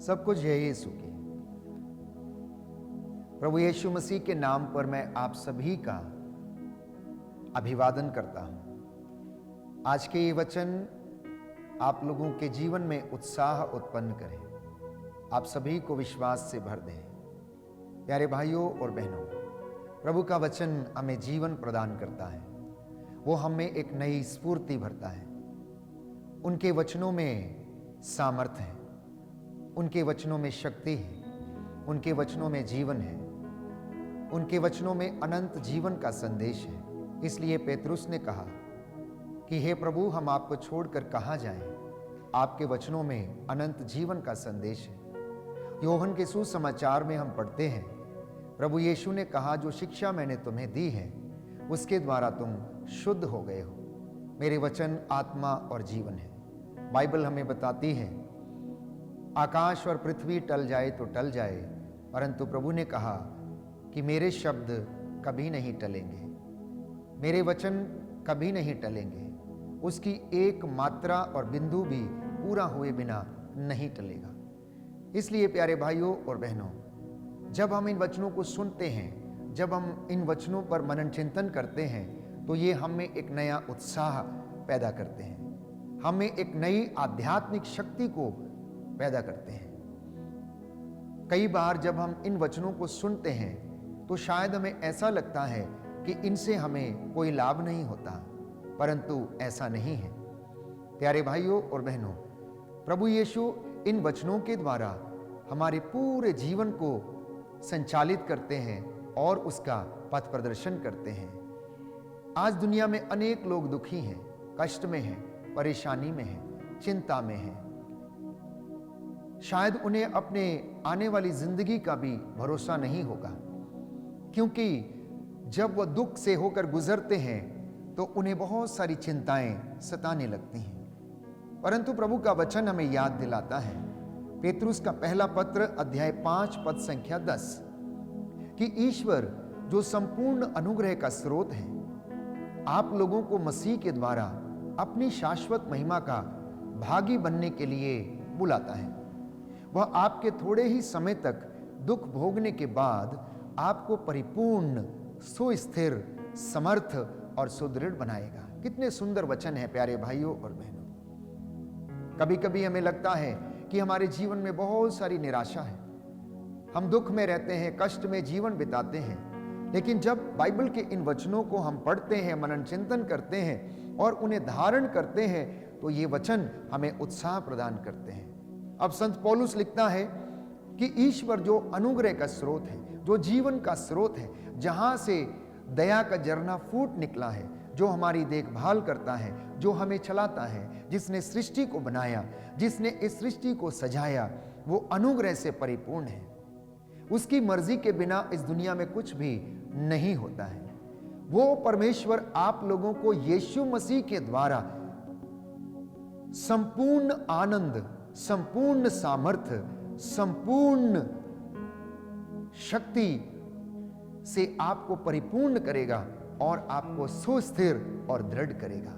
सब कुछ है यीशु की। प्रभु यीशु मसीह के नाम पर मैं आप सभी का अभिवादन करता हूं। आज के ये वचन आप लोगों के जीवन में उत्साह उत्पन्न करें, आप सभी को विश्वास से भर दें। प्यारे भाइयों और बहनों, प्रभु का वचन हमें जीवन प्रदान करता है, वो हमें एक नई स्फूर्ति भरता है। उनके वचनों में सामर्थ है, उनके वचनों में शक्ति है, उनके वचनों में जीवन है, उनके वचनों में अनंत जीवन का संदेश है। इसलिए पेतरुस ने कहा कि हे प्रभु, हम आपको छोड़कर कहाँ जाएं? आपके वचनों में अनंत जीवन का संदेश है। योहन के सुसमाचार में हम पढ़ते हैं, प्रभु यीशु ने कहा, जो शिक्षा मैंने तुम्हें दी है उसके द्वारा तुम शुद्ध हो गए हो। मेरे वचन आत्मा और जीवन है। बाइबल हमें बताती है, आकाश और पृथ्वी टल जाए तो टल जाए, परंतु प्रभु ने कहा कि मेरे शब्द कभी नहीं टलेंगे, मेरे वचन कभी नहीं टलेंगे। उसकी एक मात्रा और बिंदु भी पूरा हुए बिना नहीं टलेगा। इसलिए प्यारे भाइयों और बहनों, जब हम इन वचनों को सुनते हैं, जब हम इन वचनों पर मनन चिंतन करते हैं, तो ये हमें एक नया उत्साह पैदा करते हैं, हमें एक नई आध्यात्मिक शक्ति को पैदा करते हैं। कई बार जब हम इन वचनों को सुनते हैं तो शायद हमें ऐसा लगता है कि इनसे हमें कोई लाभ नहीं होता, परंतु ऐसा नहीं है। प्यारे भाइयों और बहनों, प्रभु यीशु इन वचनों के द्वारा हमारे पूरे जीवन को संचालित करते हैं और उसका पथ प्रदर्शन करते हैं। आज दुनिया में अनेक लोग दुखी हैं, कष्ट में हैं, परेशानी में हैं, चिंता में हैं। शायद उन्हें अपने आने वाली जिंदगी का भी भरोसा नहीं होगा, क्योंकि जब वह दुख से होकर गुजरते हैं तो उन्हें बहुत सारी चिंताएं सताने लगती हैं। परंतु प्रभु का वचन हमें याद दिलाता है, पेतरुस का पहला पत्र अध्याय 5 पद संख्या 10, कि ईश्वर जो संपूर्ण अनुग्रह का स्रोत है, आप लोगों को मसीह के द्वारा अपनी शाश्वत महिमा का भागी बनने के लिए बुलाता है। वह आपके थोड़े ही समय तक दुख भोगने के बाद आपको परिपूर्ण, सुस्थिर, समर्थ और सुदृढ़ बनाएगा। कितने सुंदर वचन है प्यारे भाइयों और बहनों। कभी कभी हमें लगता है कि हमारे जीवन में बहुत सारी निराशा है, हम दुख में रहते हैं, कष्ट में जीवन बिताते हैं। लेकिन जब बाइबल के इन वचनों को हम पढ़ते हैं, मनन चिंतन करते हैं और उन्हें धारण करते हैं, तो ये वचन हमें उत्साह प्रदान करते हैं। अब संत पौलुस लिखता है कि ईश्वर जो अनुग्रह का स्रोत है, जो जीवन का स्रोत है, जहां से दया का झरना फूट निकला है, जो हमारी देखभाल करता है, जो हमें चलाता है, जिसने सृष्टि को बनाया, जिसने इस सृष्टि को सजाया, वो अनुग्रह से परिपूर्ण है। उसकी मर्जी के बिना इस दुनिया में कुछ भी नहीं होता है। वो परमेश्वर आप लोगों को यीशु मसीह के द्वारा संपूर्ण आनंद, संपूर्ण सामर्थ्य, संपूर्ण शक्ति से आपको परिपूर्ण करेगा और आपको सुस्थिर और दृढ़ करेगा।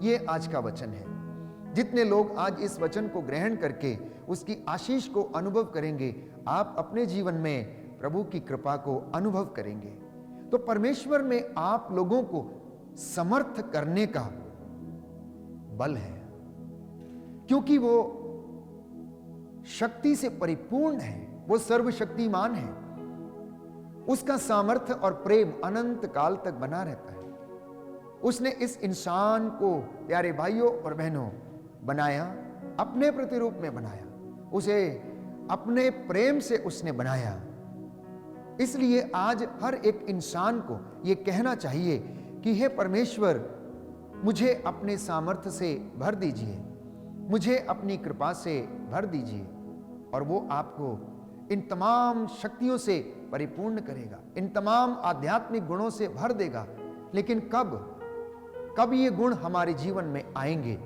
यह आज का वचन है। जितने लोग आज इस वचन को ग्रहण करके उसकी आशीष को अनुभव करेंगे, आप अपने जीवन में प्रभु की कृपा को अनुभव करेंगे। तो परमेश्वर में आप लोगों को समर्थ करने का बल है, क्योंकि वो शक्ति से परिपूर्ण है, वो सर्वशक्तिमान है। उसका सामर्थ्य और प्रेम अनंत काल तक बना रहता है। उसने इस इंसान को प्यारे भाइयों और बहनों बनाया, अपने प्रतिरूप में बनाया, उसे अपने प्रेम से उसने बनाया। इसलिए आज हर एक इंसान को यह कहना चाहिए कि हे परमेश्वर, मुझे अपने सामर्थ्य से भर दीजिए, मुझे अपनी कृपा से भर दीजिए, और वो आपको इन तमाम शक्तियों से परिपूर्ण करेगा, इन तमाम आध्यात्मिक गुणों से भर देगा। लेकिन कब ये गुण हमारे जीवन में आएंगे?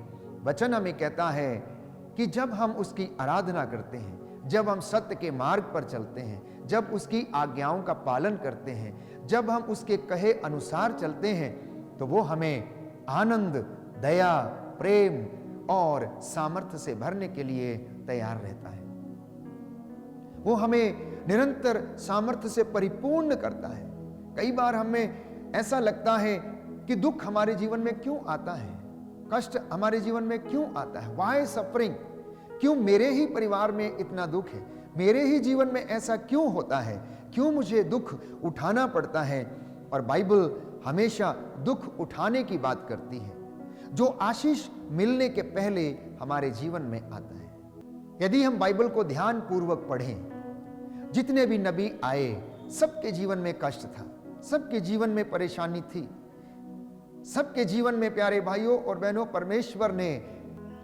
वचन हमें कहता है कि जब हम उसकी आराधना करते हैं, जब हम सत्य के मार्ग पर चलते हैं, जब उसकी आज्ञाओं का पालन करते हैं, जब हम उसके कहे अनुसार चलते हैं, तो वो हमें आनंद, दया, प्रेम और सामर्थ्य से भरने के लिए तैयार रहता है। वो हमें निरंतर सामर्थ्य से परिपूर्ण करता है। कई बार हमें ऐसा लगता है कि दुख हमारे जीवन में क्यों आता है, कष्ट हमारे जीवन में क्यों आता है, वाई सफरिंग, क्यों मेरे ही परिवार में इतना दुख है, मेरे ही जीवन में ऐसा क्यों होता है, क्यों मुझे दुख उठाना पड़ता है। और बाइबल हमेशा दुख उठाने की बात करती है, जो आशीष मिलने के पहले हमारे जीवन में आता है। यदि हम बाइबल को ध्यान पूर्वक पढ़ें, जितने भी नबी आए सबके जीवन में कष्ट था, सबके जीवन में परेशानी थी, सबके जीवन में प्यारे भाइयों और बहनों परमेश्वर ने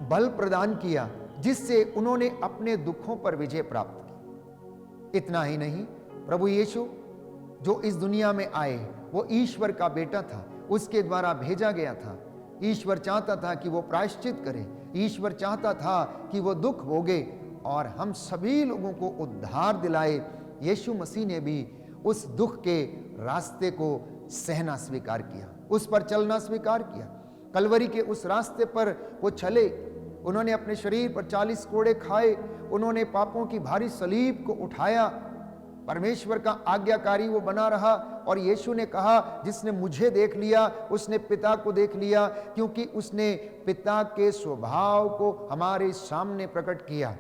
बल प्रदान किया जिससे उन्होंने अपने दुखों पर विजय प्राप्त की। इतना ही नहीं, प्रभु यीशु जो इस दुनिया में आए वो ईश्वर का बेटा था, उसके द्वारा भेजा गया था। ईश्वर चाहता था कि वो प्रायश्चित करे, ईश्वर चाहता था कि वो दुख भोगे और हम सभी लोगों को उद्धार दिलाए। यीशु मसीह ने भी उस दुख के रास्ते को सहना स्वीकार किया, उस पर चलना स्वीकार किया। कलवरी के उस रास्ते पर वो चले, उन्होंने अपने शरीर पर 40 कोड़े खाए, उन्होंने पापों की भारी सलीब को उठाया, परमेश्वर का आज्ञाकारी वो बना रहा। और यीशु ने कहा, जिसने मुझे देख लिया उसने पिता को देख लिया, क्योंकि उसने पिता के स्वभाव को हमारे सामने प्रकट किया।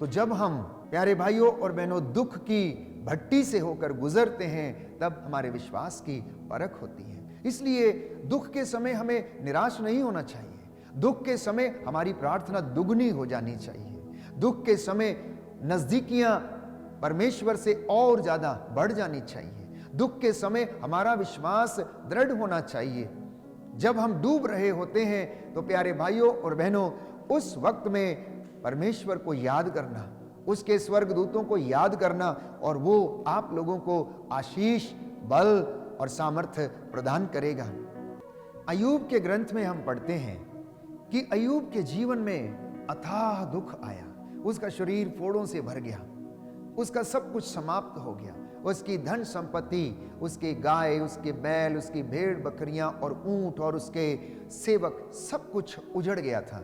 तो जब हम प्यारे भाइयों और बहनों दुख की भट्टी से होकर गुजरते हैं, तब हमारे विश्वास की परख होती है। इसलिए दुख के समय हमें निराश नहीं होना चाहिए, दुख के समय हमारी प्रार्थना दुगनी हो जानी चाहिए, दुख के समय नजदीकियां परमेश्वर से और ज्यादा बढ़ जानी चाहिए, दुख के समय हमारा विश्वास दृढ़ होना चाहिए। जब हम डूब रहे होते हैं तो प्यारे भाइयों और बहनों उस वक्त में परमेश्वर को याद करना, उसके स्वर्गदूतों को याद करना, और वो आप लोगों को आशीष, बल और सामर्थ्य प्रदान करेगा। अय्यूब के ग्रंथ में हम पढ़ते हैं कि अय्यूब के जीवन में अथाह दुख आया, उसका शरीर फोड़ों से भर गया, उसका सब कुछ समाप्त हो गया, उसकी धन संपत्ति, उसके गाय, उसके बैल, उसकी भेड़ बकरियां और ऊंट और उसके सेवक सब कुछ उजड़ गया था।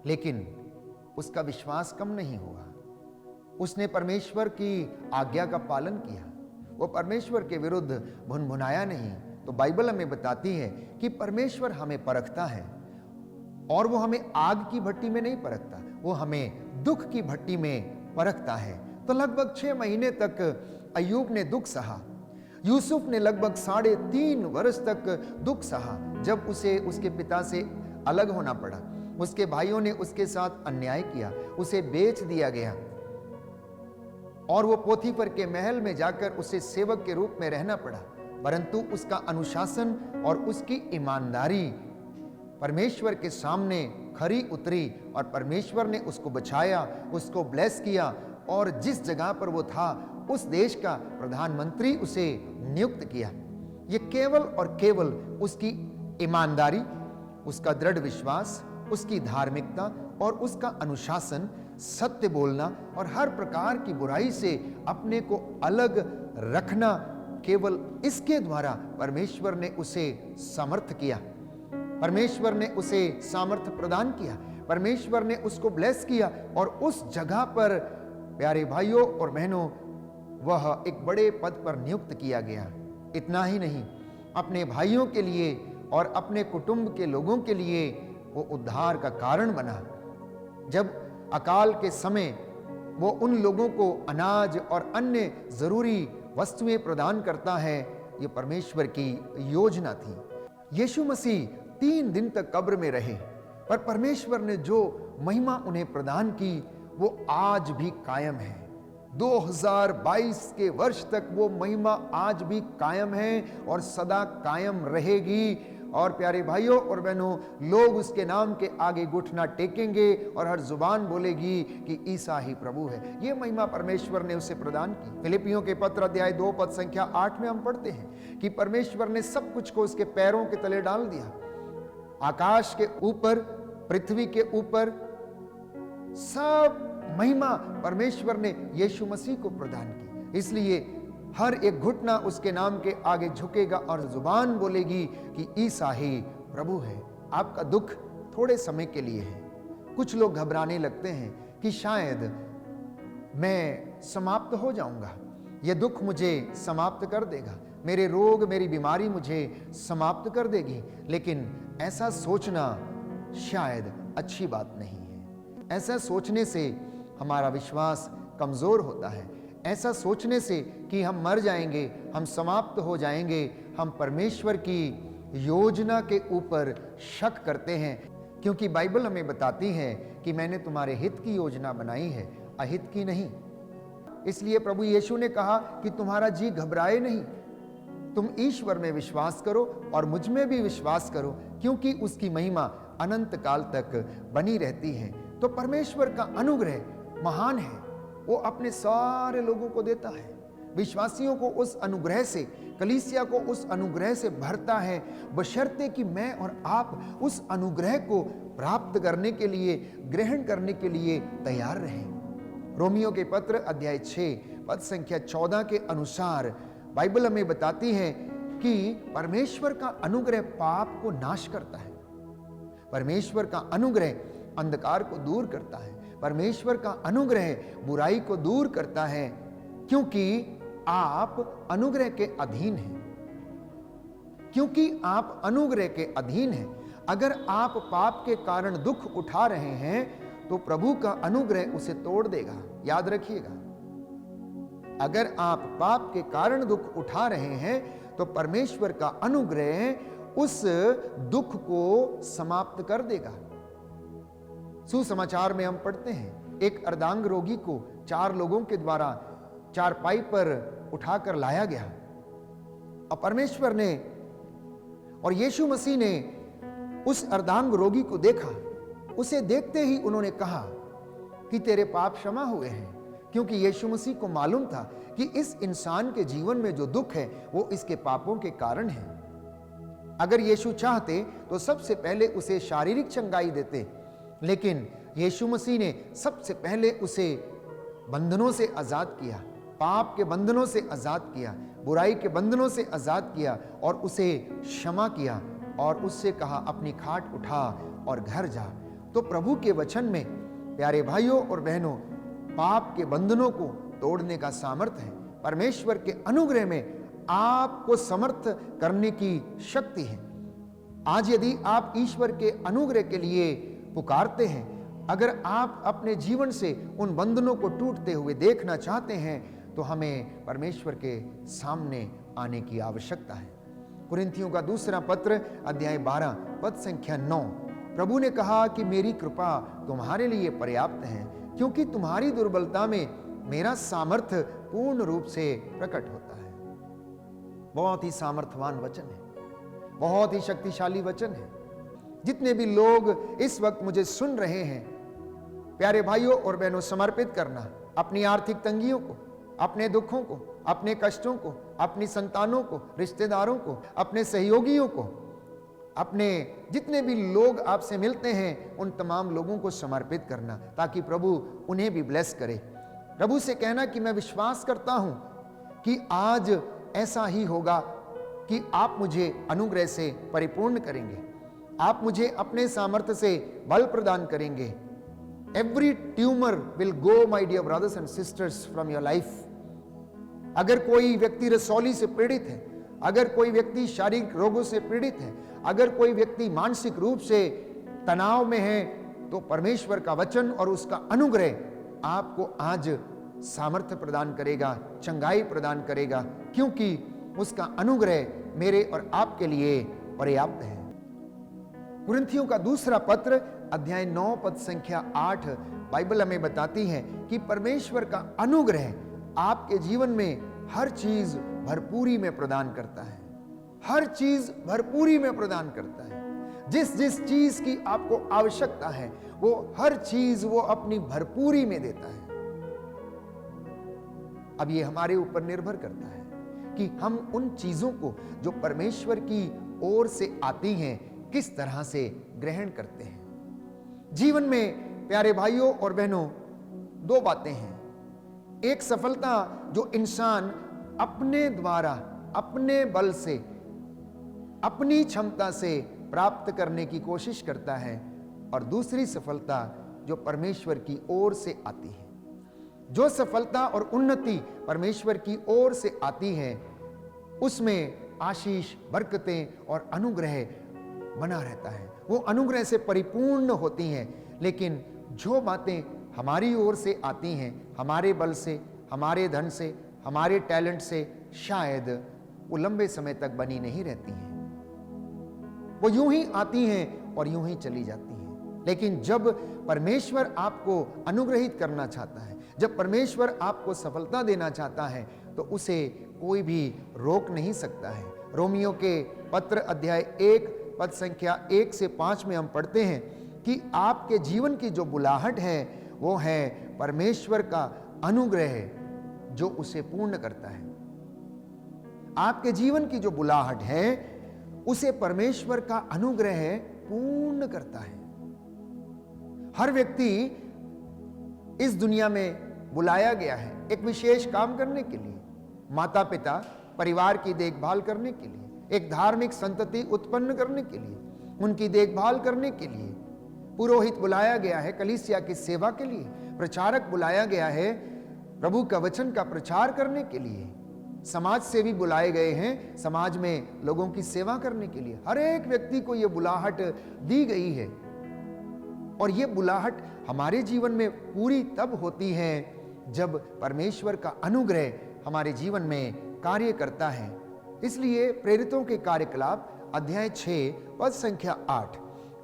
लेकिन उसका विश्वास कम नहीं हुआ, उसने परमेश्वर की आज्ञा का पालन किया, वो परमेश्वर के विरुद्ध भुनभुनाया नहीं। तो बाइबल हमें बताती है कि परमेश्वर हमें परखता है, और वो हमें आग की भट्टी में नहीं परखता, वो हमें दुख की भट्टी में परखता है। तो लगभग 6 महीने तक अय्यूब ने दुख सहा। यूसुफ ने लगभग 3.5 वर्ष तक दुख सहा। जब उसे उसके पिता से अलग होना पड़ा, उसके भाइयों ने उसके साथ अन्याय किया, उसे बेच दिया गया और वो पोतीफर के महल में जाकर उसे सेवक के रूप में रहना पड़ा। परंतु उसका अनुशासन और उसकी ईमानदारी परमेश्वर के सामने खरी उतरी और परमेश्वर ने उसको बचाया, उसको ब्लेस किया, और जिस जगह पर वो था उस देश का प्रधानमंत्री उसे नियुक्त किया। ये केवल और केवल उसकी ईमानदारी, उसका दृढ़ विश्वास, उसकी धार्मिकता और उसका अनुशासन, सत्य बोलना और हर प्रकार की बुराई से अपने को अलग रखना, केवल इसके द्वारा परमेश्वर ने उसे समर्थ किया, परमेश्वर ने उसे सामर्थ्य प्रदान किया, परमेश्वर ने उसको ब्लेस किया। और उस जगह पर प्यारे भाइयों और बहनों वह एक बड़े पद पर नियुक्त किया गया। इतना ही नहीं, अपने भाइयों के लिए और अपने कुटुंब के लोगों के लिए वो उद्धार का कारण बना। जब अकाल के समय वो उन लोगों को अनाज और अन्य जरूरी वस्तुएं प्रदान करता है, ये परमेश्वर की योजना थी। यीशु मसीह 3 दिन तक कब्र में रहे, पर परमेश्वर ने जो महिमा उन्हें प्रदान की वो आज भी कायम है। 2022 के वर्ष तक वो महिमा आज भी कायम है और सदा कायम रहेगी। और प्यारे भाइयों और बहनों, लोग उसके नाम के आगे घुटना टेकेंगे और हर जुबान बोलेगी कि ईसा ही प्रभु है। ये महिमा परमेश्वर ने उसे प्रदान की। फिलिपियों के पत्र अध्याय 2 पद संख्या 8 में हम पढ़ते हैं कि परमेश्वर ने सब कुछ को उसके पैरों के तले डाल दिया। आकाश के ऊपर, पृथ्वी के ऊपर सब महिमा परमेश्वर ने यीशु मसीह को प्रदान की। इसलिए हर एक घुटना उसके नाम के आगे झुकेगा और जुबान बोलेगी कि ईसा ही प्रभु है। आपका दुख थोड़े समय के लिए है। कुछ लोग घबराने लगते हैं कि शायद मैं समाप्त हो जाऊंगा, यह दुख मुझे समाप्त कर देगा, मेरे रोग मेरी बीमारी मुझे समाप्त कर देगी। लेकिन ऐसा सोचना शायद अच्छी बात नहीं है। ऐसा सोचने से हमारा विश्वास कमजोर होता है। ऐसा सोचने से कि हम मर जाएंगे, हम समाप्त हो जाएंगे, हम परमेश्वर की योजना के ऊपर शक करते हैं, क्योंकि बाइबल हमें बताती है कि मैंने तुम्हारे हित की योजना बनाई है, अहित की नहीं। इसलिए प्रभु यीशु ने कहा कि तुम्हारा जी घबराए नहीं, तुम ईश्वर में विश्वास करो और मुझ में भी विश्वास करो, क्योंकि उसकी महिमा अनंत काल तक बनी रहती है। तो परमेश्वर का अनुग्रह महान है, वो अपने सारे लोगों को देता है। विश्वासियों को उस अनुग्रह से, कलीसिया को उस अनुग्रह से भरता है, बशर्ते कि मैं और आप उस अनुग्रह को प्राप्त करने के लिए, ग्रहण करने के लिए तैयार रहें। रोमियो के पत्र अध्याय 6 पद संख्या 14 के अनुसार बाइबल हमें बताती है कि परमेश्वर का अनुग्रह पाप को नाश करता है, परमेश्वर का अनुग्रह अंधकार को दूर करता है, परमेश्वर का अनुग्रह बुराई को दूर करता है, क्योंकि आप अनुग्रह के अधीन हैं। क्योंकि आप अनुग्रह के अधीन हैं। अगर आप पाप के कारण दुख उठा रहे हैं तो प्रभु का अनुग्रह उसे तोड़ देगा। याद रखिएगा, अगर आप पाप के कारण दुख उठा रहे हैं तो परमेश्वर का अनुग्रह उस दुख को समाप्त कर देगा। सुसमाचार में हम पढ़ते हैं, एक अर्धांग रोगी को 4 लोगों के द्वारा चारपाई पर उठाकर लाया गया और परमेश्वर ने और यीशु मसीह ने उस अर्धांग रोगी को देखा। उसे देखते ही उन्होंने कहा कि तेरे पाप क्षमा हुए हैं, क्योंकि यीशु मसीह को मालूम था कि इस इंसान के जीवन में जो दुख है वो इसके पापों के कारण है। अगर यीशु चाहते तो सबसे पहले उसे शारीरिक चंगाई देते, लेकिन यीशु मसीह ने सबसे पहले उसे बंधनों से आजाद किया, पाप के बंधनों से आजाद किया, बुराई के बंधनों से आजाद किया और उसे क्षमा किया और उससे कहा अपनी खाट उठा और घर जा। तो प्रभु के वचन में प्यारे भाइयों और बहनों, पाप के बंधनों को तोड़ने का सामर्थ्य है। परमेश्वर के अनुग्रह में आपको समर्थ करने की शक्ति है। आज यदि आप ईश्वर के अनुग्रह के लिए पुकारते हैं, अगर आप अपने जीवन से उन बंधनों को टूटते हुए देखना चाहते हैं, तो हमें परमेश्वर के सामने आने की आवश्यकता है। कुरिन्थियों का दूसरा पत्र अध्याय 12 पद संख्या 9, प्रभु ने कहा कि मेरी कृपा तुम्हारे लिए पर्याप्त है, क्योंकि तुम्हारी दुर्बलता में मेरा सामर्थ्य पूर्ण रूप से प्रकट होता है। बहुत ही सामर्थ्यवान वचन है, बहुत ही शक्तिशाली वचन है। जितने भी लोग इस वक्त मुझे सुन रहे हैं, प्यारे भाइयों और बहनों, समर्पित करना अपनी आर्थिक तंगियों को, अपने दुखों को, अपने कष्टों को, अपनी संतानों को, रिश्तेदारों को, अपने सहयोगियों को, अपने जितने भी लोग आपसे मिलते हैं, उन तमाम लोगों को समर्पित करना, ताकि प्रभु उन्हें भी ब्लेस करे। प्रभु से कहना कि मैं विश्वास करता हूं कि आज ऐसा ही होगा कि आप मुझे अनुग्रह से परिपूर्ण करेंगे, आप मुझे अपने सामर्थ्य से बल प्रदान करेंगे। Every tumor will go, my dear brothers and sisters, from your life. अगर कोई व्यक्ति रसौली से पीड़ित है, अगर कोई व्यक्ति शारीरिक रोगों से पीड़ित है, अगर कोई व्यक्ति मानसिक रूप से तनाव में है, तो परमेश्वर का वचन और उसका अनुग्रह आपको आज सामर्थ्य प्रदान करेगा, चंगाई प्रदान करेगा, क्योंकि उसका अनुग्रह मेरे और आपके लिए पर्याप्त है। कुरिन्थियों का दूसरा पत्र अध्याय 9 पद संख्या 8 बाइबल हमें बताती है कि परमेश्वर का अनुग्रह आपके जीवन में हर चीज भरपूरी में प्रदान करता है, हर चीज भरपूरी में प्रदान करता है। जिस जिस चीज की आपको आवश्यकता है, वो हर चीज वो अपनी भरपूरी में देता है। अब ये हमारे ऊपर निर्भर करता है कि हम उन चीजों को जो परमेश्वर की ओर से आती हैं किस तरह से ग्रहण करते हैं। जीवन में प्यारे भाइयों और बहनों, 2 बातें हैं। एक सफलता जो इंसान अपने द्वारा, अपने बल से, अपनी क्षमता से प्राप्त करने की कोशिश करता है, और दूसरी सफलता जो परमेश्वर की ओर से आती है। जो सफलता और उन्नति परमेश्वर की ओर से आती है उसमें आशीष, बरकतें और अनुग्रह बना रहता है, वो अनुग्रह से परिपूर्ण होती हैं। लेकिन जो बातें हमारी ओर से आती हैं, हमारे बल से, हमारे धन से, हमारे टैलेंट से, शायद वो लंबे समय तक बनी नहीं रहती हैं। वो यूं ही आती हैं और यूं ही चली जाती हैं। लेकिन जब परमेश्वर आपको अनुग्रहित करना चाहता है, जब परमेश्वर आपको सफलता देना चाहता है, तो उसे कोई भी रोक नहीं सकता है। रोमियो के पत्र अध्याय 1 पद संख्या 1 से 5 में हम पढ़ते हैं कि आपके जीवन की जो बुलाहट है वो है परमेश्वर का अनुग्रह जो उसे पूर्ण करता है। आपके जीवन की जो बुलाहट है उसे परमेश्वर का अनुग्रह पूर्ण करता है। हर व्यक्ति इस दुनिया में बुलाया गया है एक विशेष काम करने के लिए, माता पिता परिवार की देखभाल करने के लिए, एक धार्मिक संतति उत्पन्न करने के लिए, उनकी देखभाल करने के लिए। पुरोहित बुलाया गया है कलीसिया की सेवा के लिए, प्रचारक बुलाया गया है प्रभु का वचन का प्रचार करने के लिए, समाज सेवी बुलाए गए हैं समाज में लोगों की सेवा करने के लिए। हर एक व्यक्ति को यह बुलाहट दी गई है और यह बुलाहट हमारे जीवन में पूरी तब होती है जब परमेश्वर का अनुग्रह हमारे जीवन में कार्य करता है। इसलिए प्रेरितों के कार्यकलाप अध्याय 6 पद संख्या 8,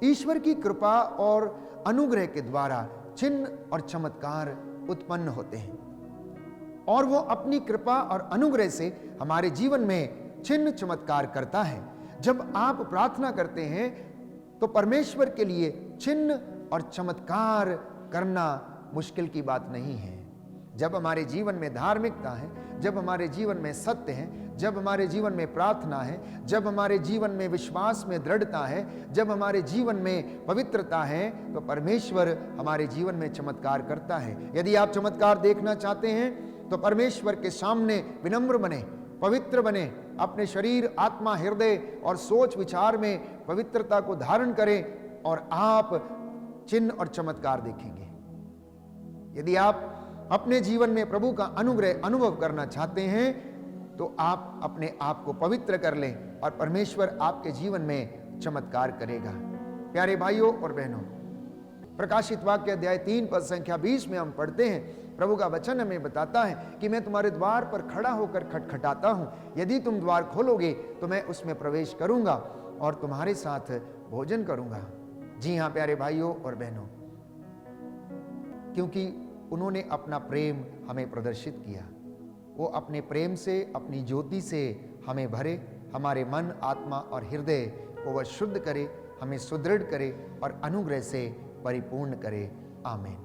ईश्वर की कृपा और अनुग्रह के द्वारा चिन्ह और चमत्कार उत्पन्न होते हैं और वो अपनी कृपा और अनुग्रह से हमारे जीवन में चिन्ह चमत्कार करता है। जब आप प्रार्थना करते हैं तो परमेश्वर के लिए चिन्ह और चमत्कार करना मुश्किल की बात नहीं है। जब हमारे जीवन में धार्मिकता है, जब हमारे जीवन में सत्य है, जब हमारे जीवन में प्रार्थना है, जब हमारे जीवन में विश्वास में दृढ़ता है, जब हमारे जीवन में पवित्रता है, तो परमेश्वर हमारे जीवन में चमत्कार करता है। यदि आप चमत्कार देखना चाहते हैं तो परमेश्वर के सामने विनम्र बने, पवित्र बने, अपने शरीर, आत्मा, हृदय और सोच विचार में पवित्रता को धारण करें और आप चिन्ह और चमत्कार देखेंगे। यदि आप अपने जीवन में प्रभु का अनुग्रह अनुभव करना चाहते हैं तो आप अपने आप को पवित्र कर लें और परमेश्वर आपके जीवन में चमत्कार करेगा। प्यारे भाइयों और बहनों, प्रकाशित वाक्य अध्याय 3 पद संख्या 20 में हम पढ़ते हैं, प्रभु का वचन हमें बताता है कि मैं तुम्हारे द्वार पर खड़ा होकर खटखटाता हूं, यदि तुम द्वार खोलोगे तो मैं उसमें प्रवेश करूंगा और तुम्हारे साथ भोजन करूंगा। जी हां प्यारे भाइयों और बहनों, क्योंकि उन्होंने अपना प्रेम हमें प्रदर्शित किया, वो अपने प्रेम से, अपनी ज्योति से हमें भरे, हमारे मन, आत्मा और हृदय को वह शुद्ध करे, हमें सुदृढ़ करे और अनुग्रह से परिपूर्ण करे। आमीन।